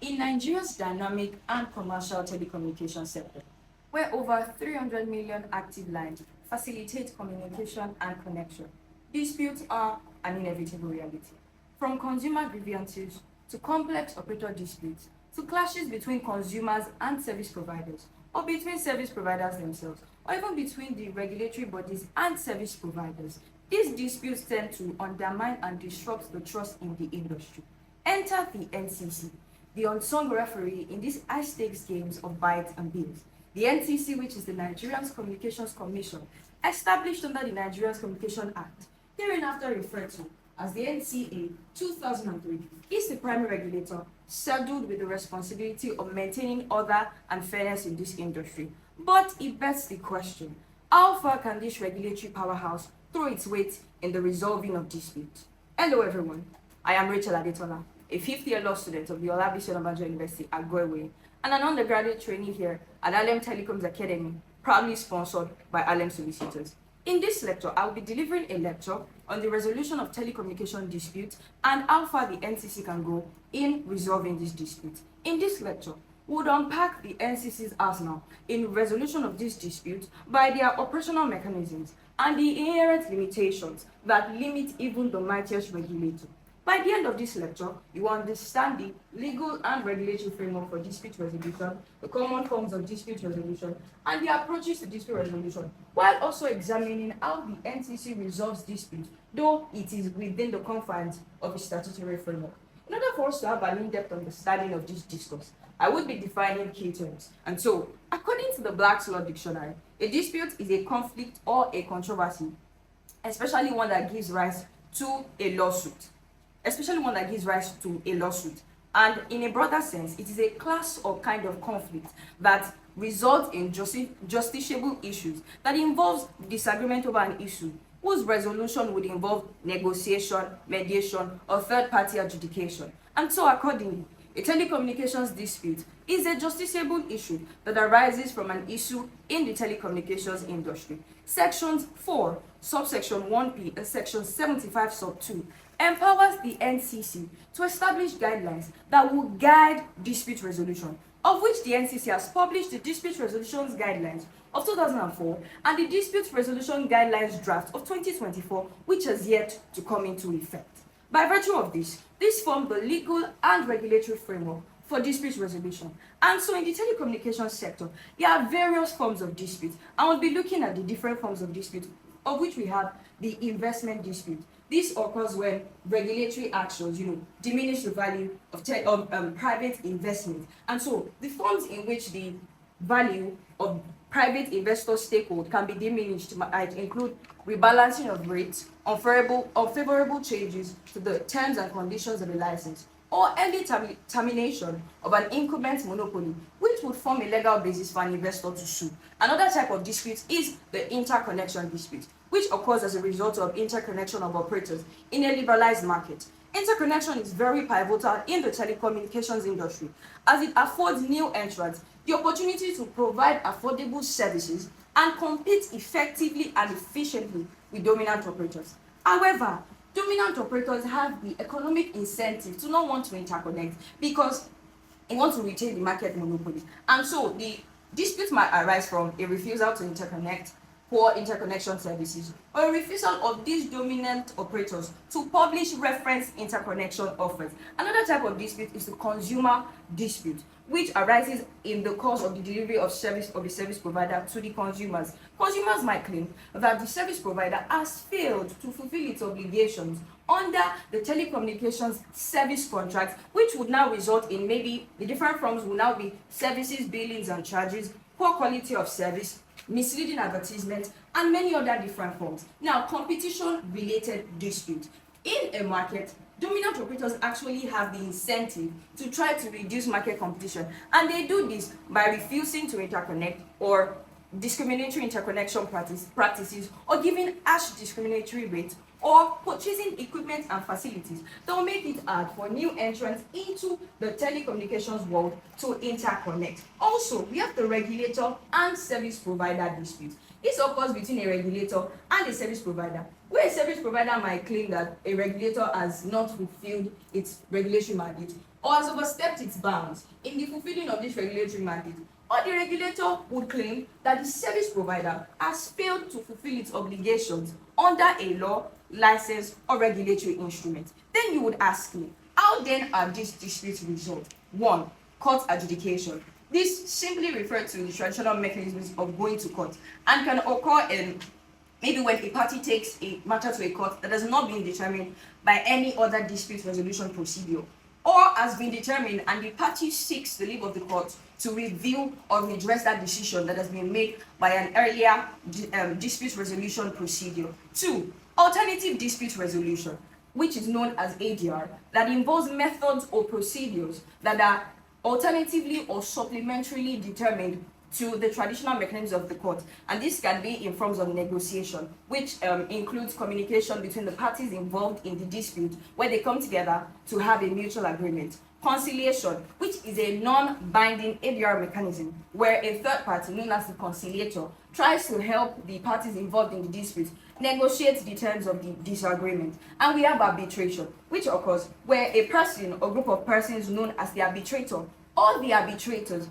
In Nigeria's dynamic and commercial telecommunication sector, where over 300 million active lines facilitate communication and connection, disputes are an inevitable reality. From consumer grievances to complex operator disputes to clashes between consumers and service providers, or between service providers themselves, or even between the regulatory bodies and service providers, these disputes tend to undermine and disrupt the trust in the industry. Enter the NCC, the unsung referee in these high-stakes games of bytes and bits. The NCC, which is the Nigerian Communications Commission, established under the Nigerian Communication Act, hereinafter referred to as the NCA 2003, is the primary regulator saddled with the responsibility of maintaining order and fairness in this industry. But it begs the question, how far can this regulatory powerhouse throw its weight in the resolving of disputes? Hello everyone, I am Rachael Adetola, a fifth-year law student of the Olabisi Onabanjo University at Goewe, and an undergraduate trainee here at Alem Telecoms Academy, proudly sponsored by Alem Solicitors. In this lecture, I will be delivering a lecture on the resolution of telecommunication disputes and how far the NCC can go in resolving these disputes. In this lecture, we would unpack the NCC's arsenal in resolution of these disputes by their operational mechanisms and the inherent limitations that limit even the mightiest regulator. By the end of this lecture, you will understand the legal and regulatory framework for dispute resolution, the common forms of dispute resolution, and the approaches to dispute resolution, while also examining how the NCC resolves disputes, though it is within the confines of a statutory framework. In order for us to have an in-depth understanding of this discourse, I would be defining key terms. And so, according to the Black's Law Dictionary, a dispute is a conflict or a controversy, especially one that gives rise to a lawsuit. And in a broader sense, it is a class or kind of conflict that results in justiciable issues that involves disagreement over an issue whose resolution would involve negotiation, mediation, or third-party adjudication. And so accordingly, a telecommunications dispute is a justiciable issue that arises from an issue in the telecommunications industry. Sections 4, subsection 1p, and section 75 sub 2 empowers the NCC to establish guidelines that will guide dispute resolution, of which the NCC has published the Dispute Resolutions Guidelines of 2004 and the Dispute Resolution Guidelines Draft of 2024, which has yet to come into effect. By virtue of this forms the legal and regulatory framework for dispute resolution. And so in the telecommunications sector, there are various forms of dispute, and we'll be looking at the different forms of dispute, of which we have the investment dispute. This occurs when regulatory actions, diminish the value of private investment. And so the forms in which the value of private investor stakehold can be diminished might include rebalancing of rates, unfavorable changes to the terms and conditions of the license, or early termination of an incumbent monopoly, which would form a legal basis for an investor to sue. Another type of dispute is the interconnection dispute, which occurs as a result of interconnection of operators in a liberalized market. Interconnection is very pivotal in the telecommunications industry as it affords new entrants the opportunity to provide affordable services and compete effectively and efficiently with dominant operators. However, dominant operators have the economic incentive to not want to interconnect because they want to retain the market monopoly. And so the dispute might arise from a refusal to interconnect, poor interconnection services, or a refusal of these dominant operators to publish reference interconnection offers. Another type of dispute is the consumer dispute, which arises in the course of the delivery of service of the service provider to the consumers. Consumers might claim that the service provider has failed to fulfill its obligations under the telecommunications service contract, which would now result in maybe the different forms will now be services, billings and charges, poor quality of service, misleading advertisement, and many other different forms. Now, competition-related dispute. In a market, dominant operators actually have the incentive to try to reduce market competition, and they do this by refusing to interconnect or discriminatory interconnection practices or giving harsh discriminatory rates or purchasing equipment and facilities that will make it hard for new entrants into the telecommunications world to interconnect. Also, we have the regulator and service provider dispute. This occurs between a regulator and a service provider, Where a service provider might claim that a regulator has not fulfilled its regulatory mandate or has overstepped its bounds in the fulfilling of this regulatory mandate, or the regulator would claim that the service provider has failed to fulfill its obligations under a law, license, or regulatory instrument, then you would ask me, how then are these disputes resolved? 1. Court adjudication. This simply refers to the traditional mechanisms of going to court and can occur in maybe when a party takes a matter to a court that has not been determined by any other dispute resolution procedure, or has been determined and the party seeks the leave of the court to review or redress that decision that has been made by an earlier dispute resolution procedure. 2. Alternative dispute resolution, which is known as ADR, that involves methods or procedures that are alternatively or supplementarily determined to the traditional mechanisms of the court, and this can be in forms of negotiation, which includes communication between the parties involved in the dispute where they come together to have a mutual agreement. Conciliation, which is a non-binding ADR mechanism where a third party, known as the conciliator, tries to help the parties involved in the dispute negotiate the terms of the disagreement. And we have arbitration, which occurs where a person or group of persons known as the arbitrator or the arbitrators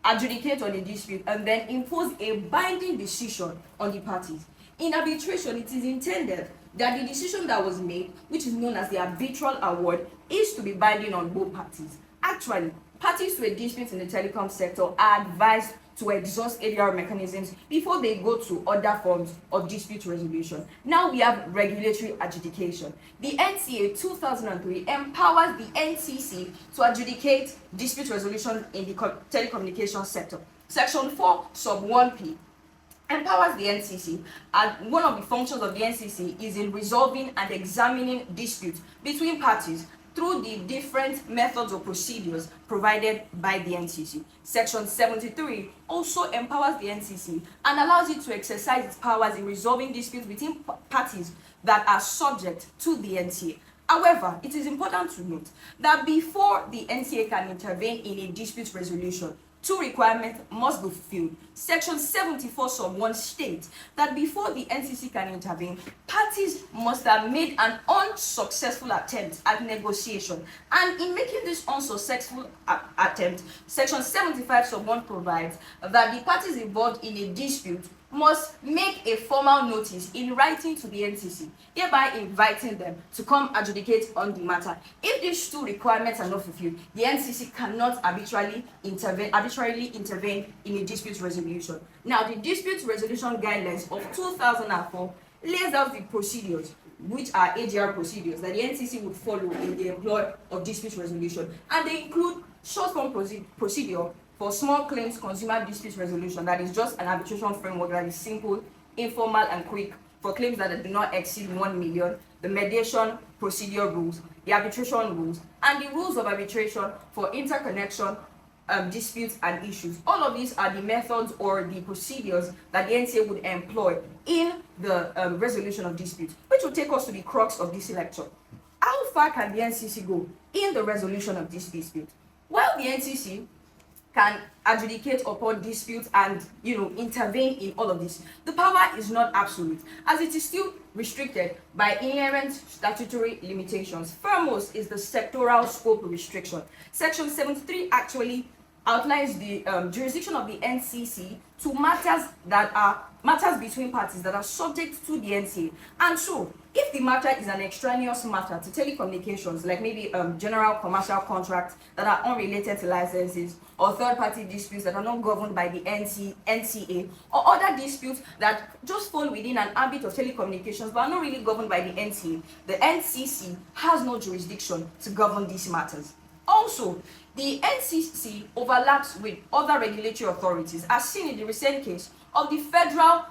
adjudicate on a dispute and then impose a binding decision on the parties. In arbitration, it is intended that the decision that was made, which is known as the arbitral award, is to be binding on both parties. Actually, parties to a dispute in the telecom sector are advised to exhaust ADR mechanisms before they go to other forms of dispute resolution. Now we have regulatory adjudication. The NCA 2003 empowers the NCC to adjudicate dispute resolution in the telecommunications sector. Section 4, sub 1p empowers the NCC, and one of the functions of the NCC is in resolving and examining disputes between parties through the different methods or procedures provided by the NCC. Section 73 also empowers the NCC and allows it to exercise its powers in resolving disputes between parties that are subject to the NCA. However, it is important to note that before the NCA can intervene in a dispute resolution, two requirements must be fulfilled. Section 74 sub 1 states that before the NCC can intervene, parties must have made an unsuccessful attempt at negotiation. And in making this unsuccessful attempt, Section 75 sub 1 provides that the parties involved in a dispute must make a formal notice in writing to the NCC, hereby inviting them to come adjudicate on the matter. If these two requirements are not fulfilled, the NCC cannot arbitrarily intervene in a dispute resolution. Now, the dispute resolution guidelines of 2004 lays out the procedures, which are ADR procedures, that the NCC would follow in the employ of dispute resolution, and they include short-form procedure for small claims consumer dispute resolution, that is just an arbitration framework that is simple, informal, and quick for claims that do not exceed 1 million, the mediation procedure rules, the arbitration rules, and the rules of arbitration for interconnection disputes and issues. All of these are the methods or the procedures that the NCA would employ in the resolution of disputes, which will take us to the crux of this lecture. How far can the NCC go in the resolution of this dispute? Well, the NCC can adjudicate upon disputes and intervene in all of this. The power is not absolute, as it is still restricted by inherent statutory limitations. Foremost is the sectoral scope restriction. Section 73 actually outlines the jurisdiction of the NCC to matters that are matters between parties that are subject to the NCA. And so, if the matter is an extraneous matter to telecommunications, like maybe general commercial contracts that are unrelated to licenses, or third-party disputes that are not governed by the NCA, or other disputes that just fall within an ambit of telecommunications but are not really governed by the NCA, the NCC has no jurisdiction to govern these matters. Also, the NCC overlaps with other regulatory authorities, as seen in the recent case of the Federal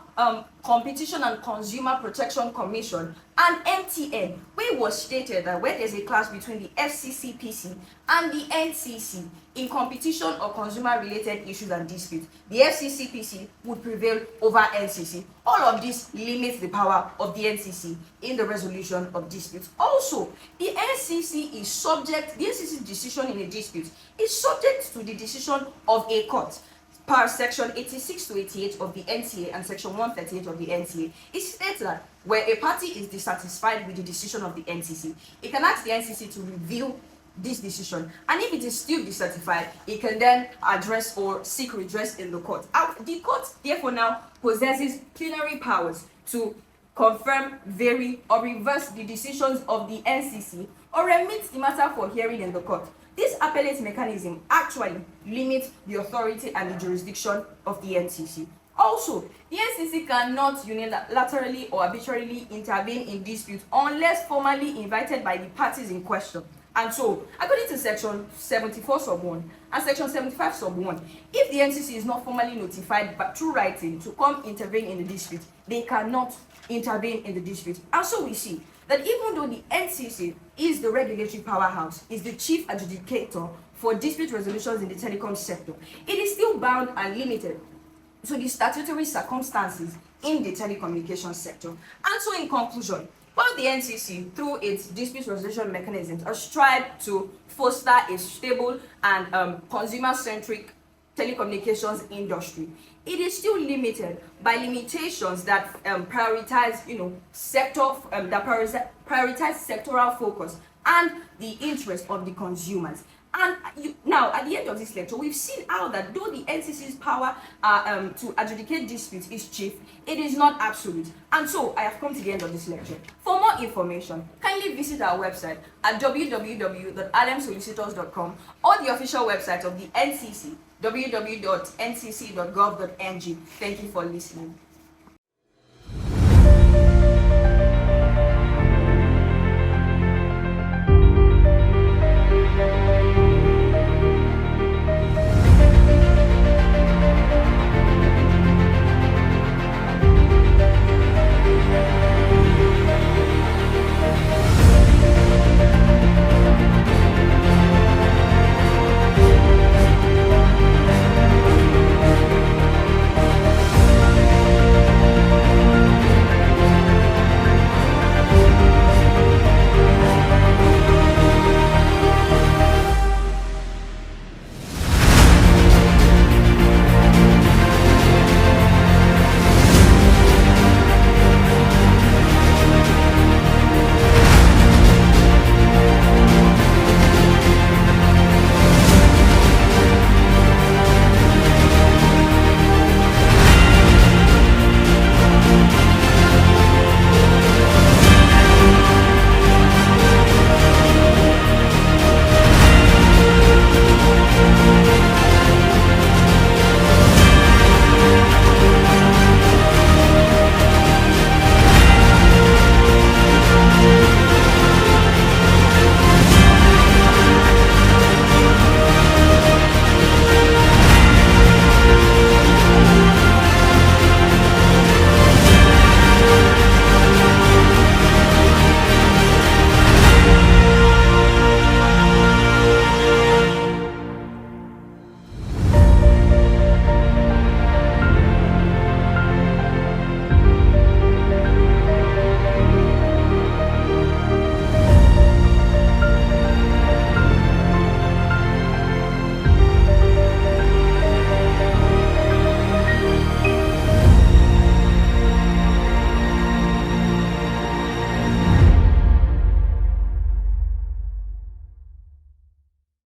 Competition and Consumer Protection Commission and MTN, where it was stated that where there's a clash between the FCCPC and the NCC in competition or consumer-related issues and disputes, the FCCPC would prevail over NCC. All of this limits the power of the NCC in the resolution of disputes. Also, the NCC's decision in a dispute is subject to the decision of a court. per section 86 to 88 of the NTA and section 138 of the NTA, it states that where a party is dissatisfied with the decision of the NCC, it can ask the NCC to review this decision, and if it is still dissatisfied, it can then address or seek redress in the court. The court therefore now possesses plenary powers to confirm, vary, or reverse the decisions of the NCC or remit the matter for hearing in the court. This appellate mechanism actually limits the authority and the jurisdiction of the NCC. Also, the NCC cannot unilaterally or arbitrarily intervene in disputes unless formally invited by the parties in question. And so, according to section 74 sub 1 and section 75 sub 1, if the NCC is not formally notified but through writing to come intervene in the dispute, they cannot intervene in the dispute. And so we see that even though the NCC is the regulatory powerhouse, is the chief adjudicator for dispute resolutions in the telecom sector, it is still bound and limited to the statutory circumstances in the telecommunications sector. And so in conclusion, while the NCC, through its dispute resolution mechanisms, has strived to foster a stable and consumer-centric telecommunications industry, it is still limited by limitations that prioritize, prioritize sectoral focus and the interest of the consumers. And now, at the end of this lecture, we've seen how that though the NCC's power to adjudicate disputes is chief, it is not absolute. And so, I have come to the end of this lecture. For more information, kindly visit our website at www.adamsolicitors.com or the official website of the NCC, www.ncc.gov.ng. Thank you for listening.